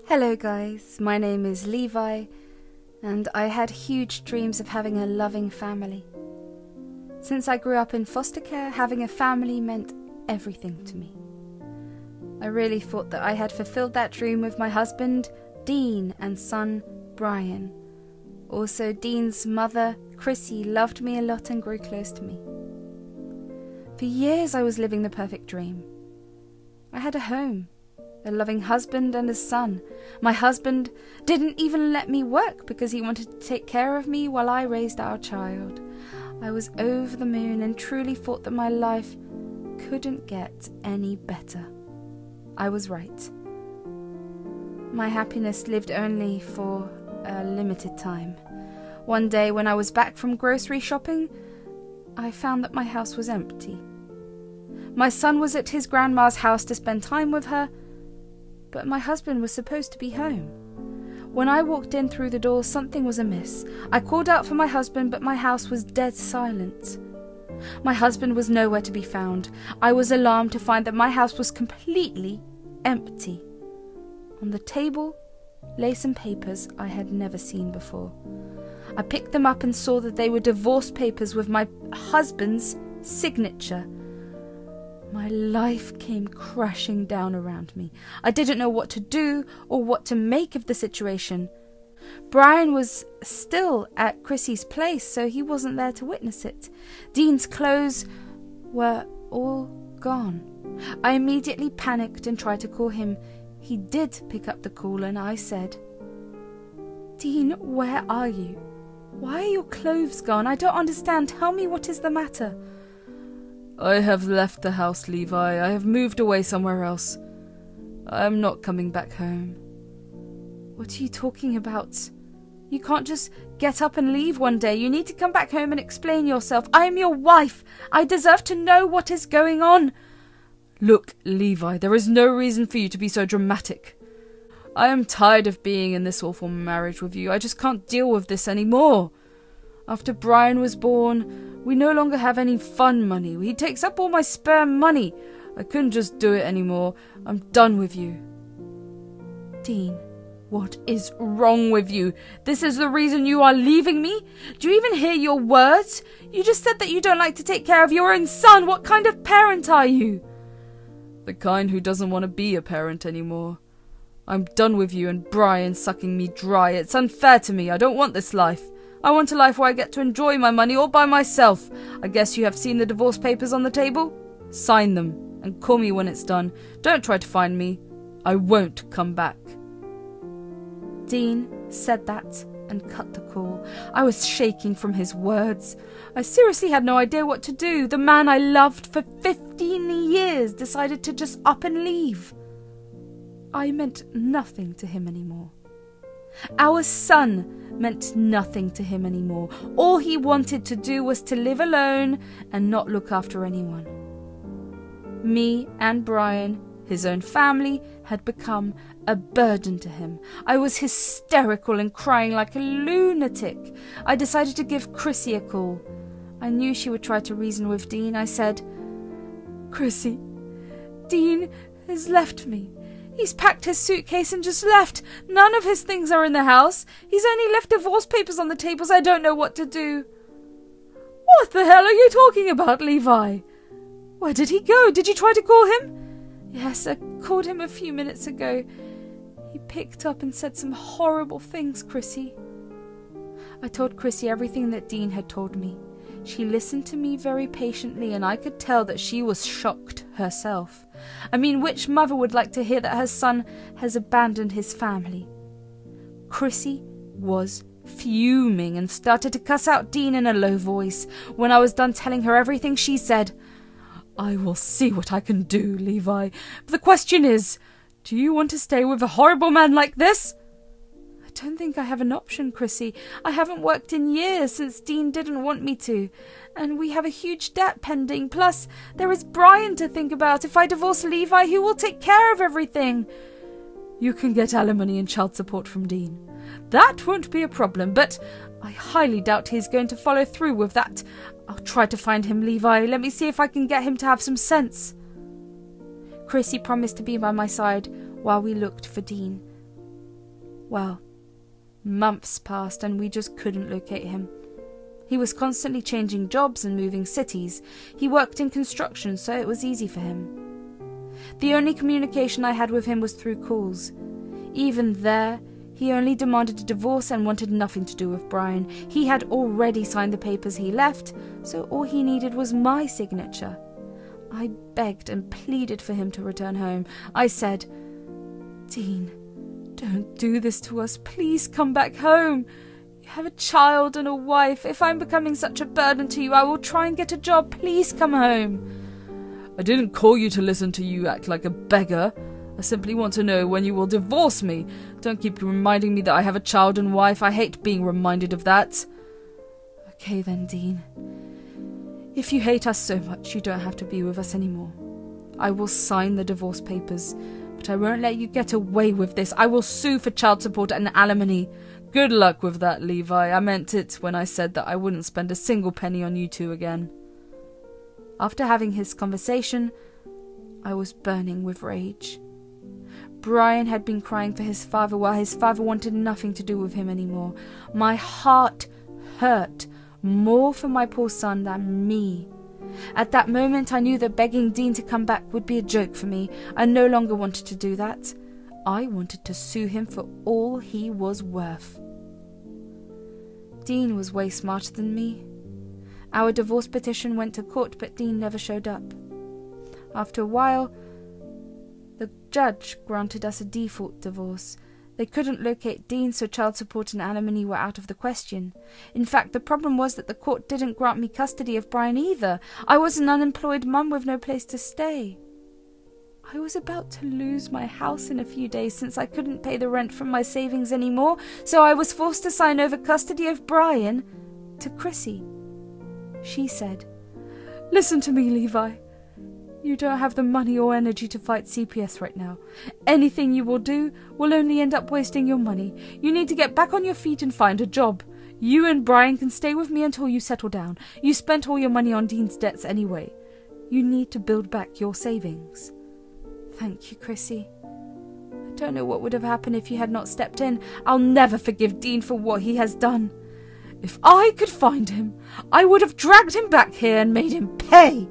Hello guys, my name is Levi, and I had huge dreams of having a loving family. Since I grew up in foster care, having a family meant everything to me. I really thought that I had fulfilled that dream with my husband, Dean, and son, Brian. Also, Dean's mother, Chrissy, loved me a lot and grew close to me. For years I was living the perfect dream. I had a home, a loving husband and a son. My husband didn't even let me work because he wanted to take care of me while I raised our child. I was over the moon and truly thought that my life couldn't get any better. I was right. My happiness lived only for a limited time. One day when I was back from grocery shopping, I found that my house was empty. My son was at his grandma's house to spend time with her, but my husband was supposed to be home. When I walked in through the door, something was amiss. I called out for my husband, but my house was dead silent. My husband was nowhere to be found. I was alarmed to find that my house was completely empty. On the table lay some papers I had never seen before. I picked them up and saw that they were divorce papers with my husband's signature. My life came crashing down around me. I didn't know what to do or what to make of the situation. Brian was still at Chrissy's place, so he wasn't there to witness it. Dean's clothes were all gone. I immediately panicked and tried to call him. He did pick up the call and I said, "Dean, where are you? Why are your clothes gone? I don't understand. Tell me what is the matter." "I have left the house, Levi. I have moved away somewhere else. I am not coming back home." "What are you talking about? You can't just get up and leave one day. You need to come back home and explain yourself. I am your wife. I deserve to know what is going on." "Look, Levi, there is no reason for you to be so dramatic. I am tired of being in this awful marriage with you. I just can't deal with this anymore. After Brian was born, we no longer have any fun money. He takes up all my spare money. I couldn't just do it anymore. I'm done with you." "Dean, what is wrong with you? This is the reason you are leaving me? Do you even hear your words? You just said that you don't like to take care of your own son. What kind of parent are you?" "The kind who doesn't want to be a parent anymore. I'm done with you and Brian sucking me dry. It's unfair to me. I don't want this life. I want a life where I get to enjoy my money all by myself. I guess you have seen the divorce papers on the table? Sign them and call me when it's done. Don't try to find me. I won't come back." Dean said that and cut the call. I was shaking from his words. I seriously had no idea what to do. The man I loved for 15 years decided to just up and leave. I meant nothing to him anymore. Our son meant nothing to him anymore. All he wanted to do was to live alone and not look after anyone. Me and Brian, his own family, had become a burden to him. I was hysterical and crying like a lunatic. I decided to give Chrissy a call. I knew she would try to reason with Dean. I said, "Chrissy, Dean has left me. He's packed his suitcase and just left. None of his things are in the house. He's only left divorce papers on the tables. I don't know what to do." "What the hell are you talking about, Levi? Where did he go? Did you try to call him?" "Yes, I called him a few minutes ago. He picked up and said some horrible things, Chrissy." I told Chrissy everything that Dean had told me. She listened to me very patiently, and I could tell that she was shocked herself. I mean, which mother would like to hear that her son has abandoned his family? Chrissy was fuming and started to cuss out Dean in a low voice. When I was done telling her everything, she said, "I will see what I can do, Levi. But the question is, do you want to stay with a horrible man like this?" "I don't think I have an option, Chrissy. I haven't worked in years since Dean didn't want me to. And we have a huge debt pending. Plus, there is Brian to think about. If I divorce Levi, who will take care of everything?" "You can get alimony and child support from Dean. That won't be a problem, but I highly doubt he's going to follow through with that. I'll try to find him, Levi. Let me see if I can get him to have some sense." Chrissy promised to be by my side while we looked for Dean. Well, months passed and we just couldn't locate him. He was constantly changing jobs and moving cities. He worked in construction, so it was easy for him. The only communication I had with him was through calls. Even there, he only demanded a divorce and wanted nothing to do with Brian. He had already signed the papers he left, so all he needed was my signature. I begged and pleaded for him to return home. I said, "Dean, don't do this to us. Please come back home. You have a child and a wife. If I'm becoming such a burden to you, I will try and get a job. Please come home." I didn't call you to listen to you act like a beggar. I simply want to know when you will divorce me. Don't keep reminding me that I have a child and wife. I hate being reminded of that. Okay then, Dean. If you hate us so much, you don't have to be with us anymore. I will sign the divorce papers, but I won't let you get away with this. I will sue for child support and alimony. Good luck with that, Levi. I meant it when I said that I wouldn't spend a single penny on you two again. After having his conversation, I was burning with rage. Brian had been crying for his father while his father wanted nothing to do with him anymore. My heart hurt more for my poor son than me. At that moment I knew that begging Dean to come back would be a joke for me. I no longer wanted to do that. I wanted to sue him for all he was worth. Dean was way smarter than me. Our divorce petition went to court, but Dean never showed up. After a while, the judge granted us a default divorce. They couldn't locate Dean, so child support and alimony were out of the question. In fact, the problem was that the court didn't grant me custody of Brian either. I was an unemployed mum with no place to stay. I was about to lose my house in a few days since I couldn't pay the rent from my savings anymore, so I was forced to sign over custody of Brian to Chrissy. She said, "Listen to me, Levi. You don't have the money or energy to fight CPS right now. Anything you will do will only end up wasting your money. You need to get back on your feet and find a job. You and Brian can stay with me until you settle down. You spent all your money on Dean's debts anyway. You need to build back your savings." Thank you, Chrissy. I don't know what would have happened if you had not stepped in. I'll never forgive Dean for what he has done. If I could find him, I would have dragged him back here and made him pay.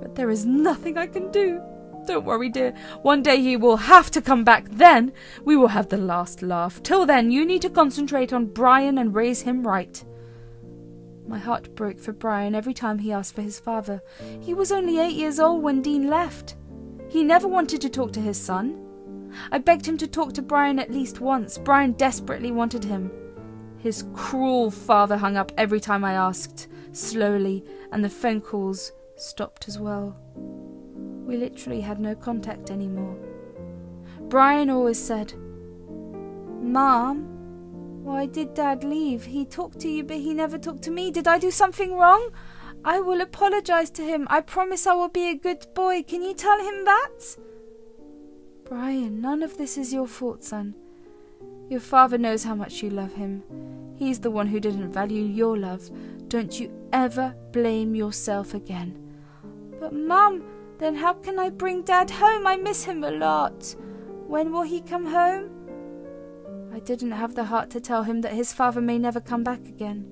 But there is nothing I can do. Don't worry, dear. One day he will have to come back. Then we will have the last laugh. Till then, you need to concentrate on Brian and raise him right. My heart broke for Brian every time he asked for his father. He was only 8 years old when Dean left. He never wanted to talk to his son. I begged him to talk to Brian at least once. Brian desperately wanted him. His cruel father hung up every time I asked, slowly, and the phone calls stopped as well. We literally had no contact anymore. Brian always said, "Mom, why did Dad leave? He talked to you, but he never talked to me. Did I do something wrong? I will apologize to him. I promise I will be a good boy. Can you tell him that?" Brian, none of this is your fault, son. Your father knows how much you love him. He's the one who didn't value your love. Don't you ever blame yourself again. But Mum, then how can I bring Dad home? I miss him a lot. When will he come home? I didn't have the heart to tell him that his father may never come back again.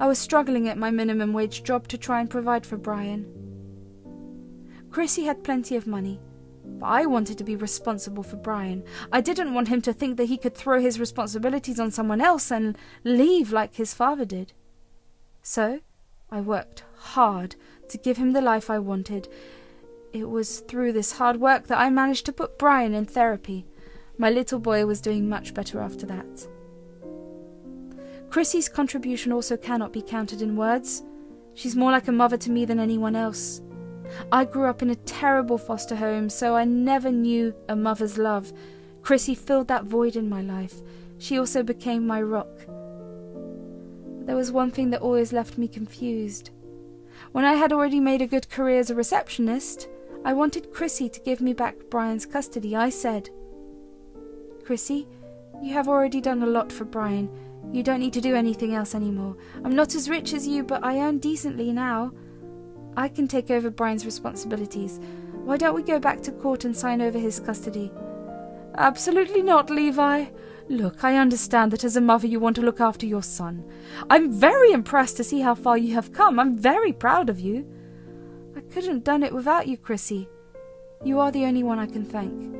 I was struggling at my minimum wage job to try and provide for Brian. Chrissy had plenty of money, but I wanted to be responsible for Brian. I didn't want him to think that he could throw his responsibilities on someone else and leave like his father did. So I worked hard to give him the life I wanted. It was through this hard work that I managed to put Brian in therapy. My little boy was doing much better after that. Chrissy's contribution also cannot be counted in words. She's more like a mother to me than anyone else. I grew up in a terrible foster home, so I never knew a mother's love. Chrissy filled that void in my life. She also became my rock. But there was one thing that always left me confused. When I had already made a good career as a receptionist, I wanted Chrissy to give me back Brian's custody. I said, "Chrissy, you have already done a lot for Brian. You don't need to do anything else anymore. I'm not as rich as you, but I earn decently now. I can take over Brian's responsibilities. Why don't we go back to court and sign over his custody? Absolutely not, Levi. Look, I understand that as a mother you want to look after your son. I'm very impressed to see how far you have come. I'm very proud of you. I couldn't have done it without you, Chrissy. You are the only one I can thank.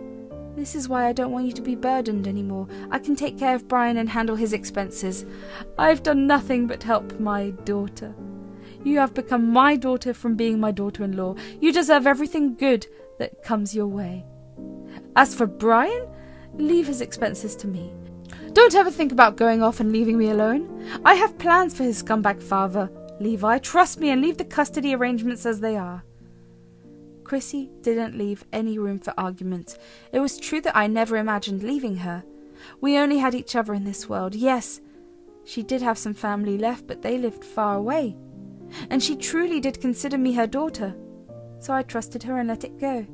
This is why I don't want you to be burdened anymore. I can take care of Brian and handle his expenses. I've done nothing but help my daughter. You have become my daughter from being my daughter-in-law. You deserve everything good that comes your way. As for Brian, leave his expenses to me. Don't ever think about going off and leaving me alone. I have plans for his scumbag father. Levi, trust me and leave the custody arrangements as they are. Chrissy didn't leave any room for argument. It was true that I never imagined leaving her. We only had each other in this world. Yes, she did have some family left, but they lived far away. And she truly did consider me her daughter. So I trusted her and let it go.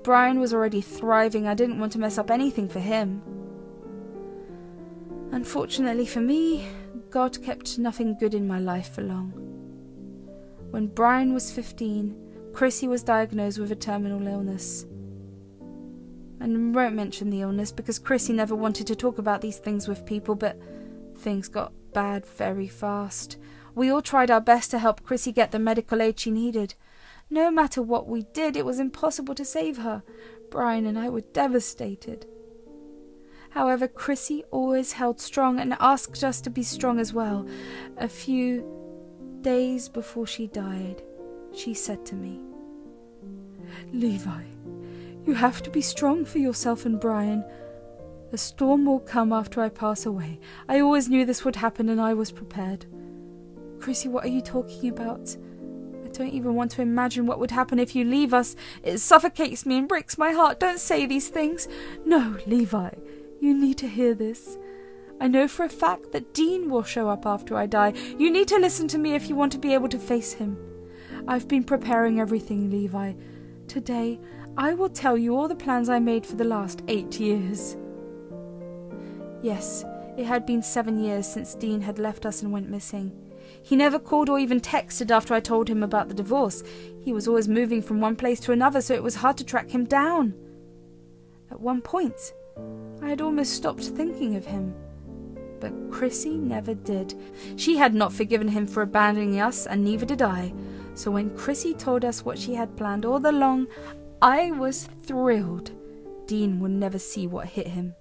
Brian was already thriving. I didn't want to mess up anything for him. Unfortunately for me, God kept nothing good in my life for long. When Brian was 15, Chrissy was diagnosed with a terminal illness. I won't mention the illness because Chrissy never wanted to talk about these things with people, but things got bad very fast. We all tried our best to help Chrissy get the medical aid she needed. No matter what we did, it was impossible to save her. Brian and I were devastated. However, Chrissy always held strong and asked us to be strong as well. A few days before she died, she said to me, "Levi, you have to be strong for yourself and Brian. A storm will come after I pass away. I always knew this would happen and I was prepared." Chrissy, what are you talking about? I don't even want to imagine what would happen if you leave us. It suffocates me and breaks my heart. Don't say these things. No, Levi, you need to hear this. I know for a fact that Dean will show up after I die. You need to listen to me if you want to be able to face him. I've been preparing everything, Levi. Today, I will tell you all the plans I made for the last 8 years. Yes, it had been 7 years since Dean had left us and went missing. He never called or even texted after I told him about the divorce. He was always moving from one place to another, so it was hard to track him down. At one point, I had almost stopped thinking of him. But Chrissy never did. She had not forgiven him for abandoning us, and neither did I. So when Chrissy told us what she had planned all along, I was thrilled. Dean would never see what hit him.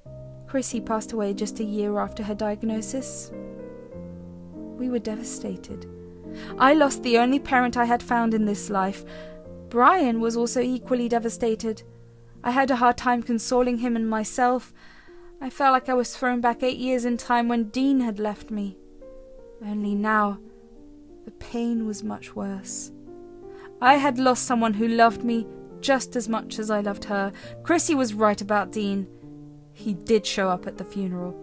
Chrissy passed away just a year after her diagnosis. We were devastated. I lost the only parent I had found in this life. Brian was also equally devastated. I had a hard time consoling him and myself. I felt like I was thrown back 8 years in time when Dean had left me. Only now, the pain was much worse. I had lost someone who loved me just as much as I loved her. Chrissy was right about Dean. He did show up at the funeral.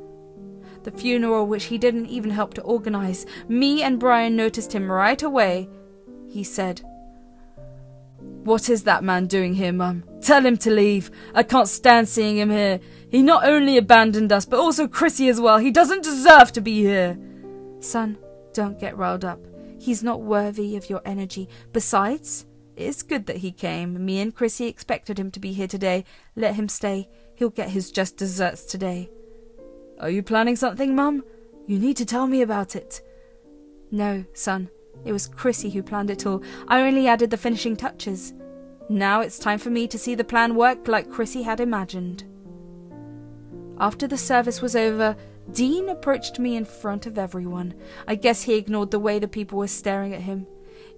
The funeral which he didn't even help to organize. Me and Brian noticed him right away. He said, "What is that man doing here, Mum? Tell him to leave. I can't stand seeing him here. He not only abandoned us, but also Chrissy as well. He doesn't deserve to be here." "Son, don't get riled up. He's not worthy of your energy. Besides, it's good that he came. Me and Chrissy expected him to be here today. Let him stay. He'll get his just desserts today." "Are you planning something, Mum? You need to tell me about it." "No, son. It was Chrissy who planned it all. I only added the finishing touches. Now it's time for me to see the plan work like Chrissy had imagined." After the service was over, Dean approached me in front of everyone. I guess he ignored the way the people were staring at him.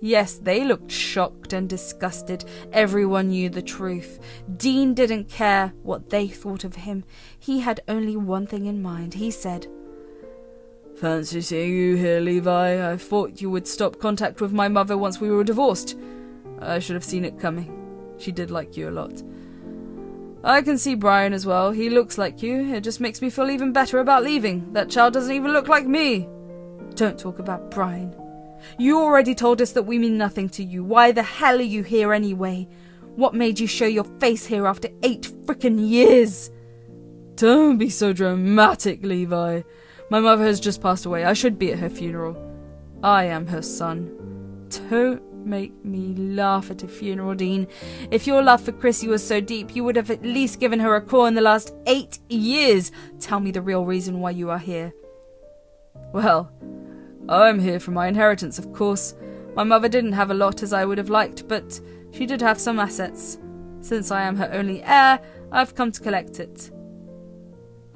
Yes, they looked shocked and disgusted. Everyone knew the truth. Dean didn't care what they thought of him. He had only one thing in mind. He said, "Fancy seeing you here, Levi. I thought you would stop contact with my mother once we were divorced. I should have seen it coming. She did like you a lot. I can see Brian as well. He looks like you. It just makes me feel even better about leaving. That child doesn't even look like me." "Don't talk about Brian. You already told us that we mean nothing to you. Why the hell are you here anyway? What made you show your face here after 8 frickin' years?" "Don't be so dramatic, Levi. My mother has just passed away. I should be at her funeral. I am her son. Don't make me laugh at a funeral, Dean. If your love for Chrissy was so deep, you would have at least given her a call in the last 8 years. Tell me the real reason why you are here. Well, I'm here for my inheritance, of course. My mother didn't have a lot as I would have liked, but she did have some assets. Since I am her only heir, I've come to collect it.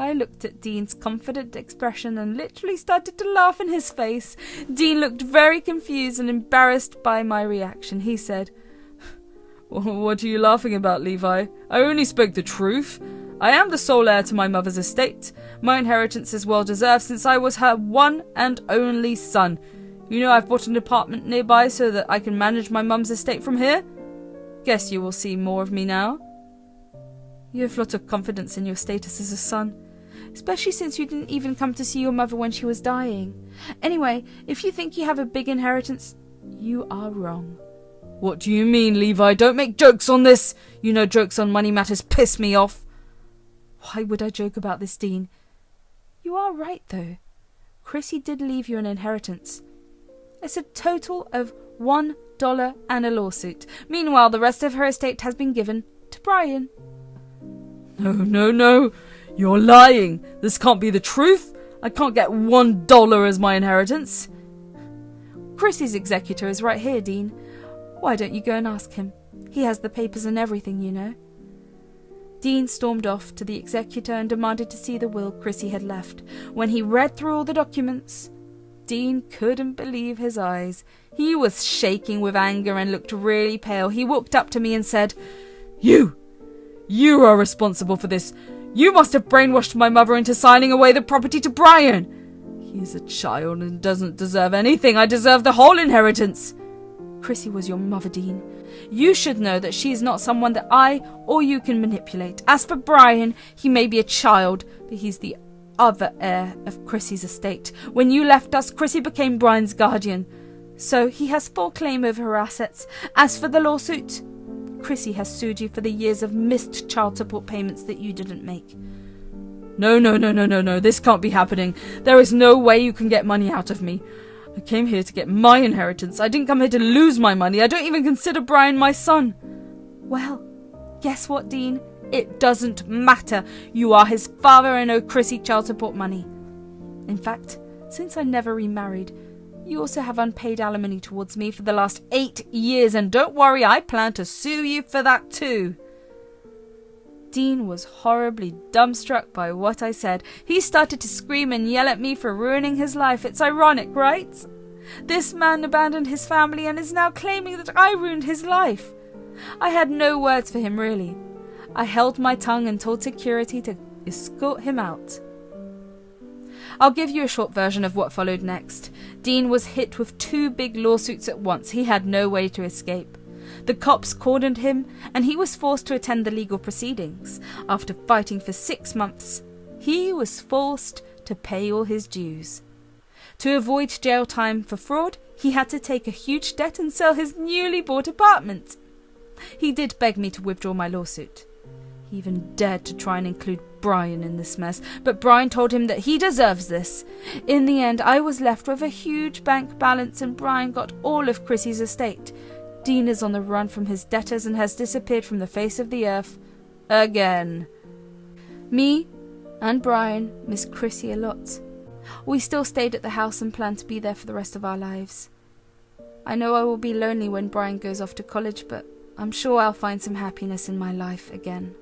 I looked at Dean's confident expression and literally started to laugh in his face. Dean looked very confused and embarrassed by my reaction. He said, "What are you laughing about, Levi? I only spoke the truth. I am the sole heir to my mother's estate. My inheritance is well deserved since I was her one and only son. You know I've bought an apartment nearby so that I can manage my mum's estate from here. Guess you will see more of me now." You have a lot of confidence in your status as a son, especially since you didn't even come to see your mother when she was dying. Anyway, if you think you have a big inheritance, you are wrong. What do you mean, Levi? Don't make jokes on this. You know jokes on money matters piss me off. Why would I joke about this, Dean? You are right, though. Chrissy did leave you an inheritance. It's a total of $1 and a lawsuit. Meanwhile, the rest of her estate has been given to Brian. No. You're lying. This can't be the truth. I can't get $1 as my inheritance. Chrissy's executor is right here, Dean. Why don't you go and ask him? He has the papers and everything, you know. Dean stormed off to the executor and demanded to see the will Chrissy had left. When he read through all the documents, Dean couldn't believe his eyes. He was shaking with anger and looked really pale. He walked up to me and said, You are responsible for this. You must have brainwashed my mother into signing away the property to Brian. He's a child and doesn't deserve anything. I deserve the whole inheritance. Chrissy was your mother, Dean. You should know that she is not someone that I or you can manipulate. As for Brian, he may be a child, but he's the other heir of Chrissy's estate. When you left us, Chrissy became Brian's guardian, so he has full claim over her assets. As for the lawsuit, Chrissy has sued you for the years of missed child support payments that you didn't make. No. This can't be happening. There is no way you can get money out of me. I came here to get my inheritance. I didn't come here to lose my money. I don't even consider Brian my son. Well, guess what, Dean? It doesn't matter. You are his father and owe Chrissy child support money. In fact, since I never remarried, you also have unpaid alimony towards me for the last 8 years, and don't worry, I plan to sue you for that too. Dean was horribly dumbstruck by what I said. He started to scream and yell at me for ruining his life. It's ironic, right? This man abandoned his family and is now claiming that I ruined his life. I had no words for him, really. I held my tongue and told security to escort him out. I'll give you a short version of what followed next. Dean was hit with 2 big lawsuits at once. He had no way to escape. The cops cordoned him, and he was forced to attend the legal proceedings. After fighting for 6 months, he was forced to pay all his dues. To avoid jail time for fraud, he had to take a huge debt and sell his newly bought apartment. He did beg me to withdraw my lawsuit. He even dared to try and include Brian in this mess, but Brian told him that he deserves this. In the end, I was left with a huge bank balance, and Brian got all of Chrissy's estate. Dean is on the run from his debtors and has disappeared from the face of the earth again. Me and Brian miss Chrissy a lot. We still stayed at the house and plan to be there for the rest of our lives. I know I will be lonely when Brian goes off to college, but I'm sure I'll find some happiness in my life again.